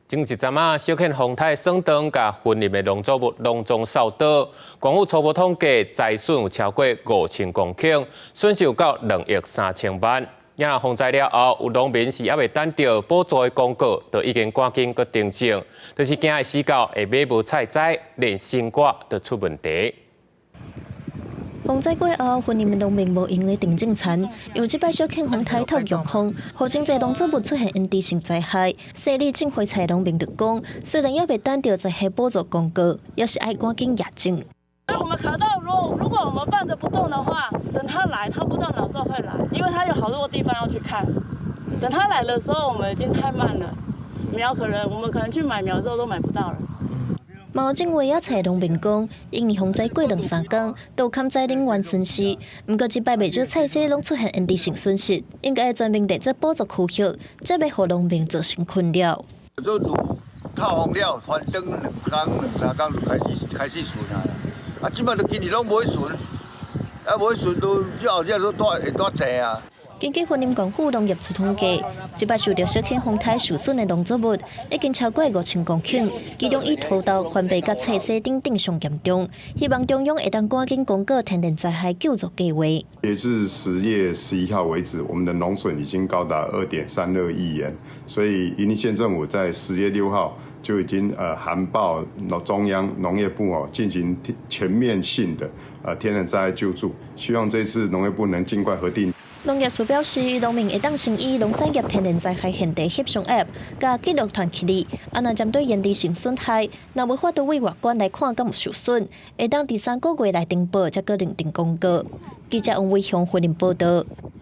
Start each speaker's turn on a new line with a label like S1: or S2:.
S1: 前一阵啊，小庆丰泰省长甲婚礼的农作物隆重扫倒，官府初步统计财损有超过5000公顷，损失有到2亿3000万。也若风灾了后，有农民是还未等到补助的公告，就已经赶紧去订正，就是惊的死狗会买无菜栽，连生活都出问题。
S2: 风灾过后，婚礼的农民无用来订正田，因为这摆小庆丰泰透强风，和经济农作物出现因地性灾害。生理种花菜农民就讲，虽然也未等到灾害补助公告，也是爱赶紧验证。
S3: 我们卡到，如果我们放着不动的话，等他来，他不知道哪时候会来，因为他有好多地方要去看。等他来的时候，我们已经太慢了，我们可能去买苗之后都买不到了。
S2: 毛政委也采农民讲，因为风灾过2-3天，都砍栽能源损失。不过这摆袂少菜色拢出现因地性损失，应该专门地这补助区域，这要互农民造成困扰。
S4: 做透风了，翻灯2天、2、3天就开始顺啊！啊，即摆都今年拢无顺，啊无顺都之后只都会大济啊。
S2: 根据云林县府农业处统计，这摆受到小庆丰泰受损的农作物已经超过5000公顷，其中以土豆、番麦甲菜色等上严重。希望中央会当赶紧公告天然灾害救助计划。
S5: 截至10月11号为止，我们的农损已经高达2.32亿元，所以云林县政府在10月6号就已经函报中央农业部进行全面性的天然灾害救助，希望这次农业部能尽快核定。
S2: 农业处表示，农民会当先以农产业天然灾害现地翕相 App 加记录团起嚟，若针对因地性损害，若无法度为外观来看敢有受损，会当第3个月来登报，才个认定公告。记者王伟雄回应报道。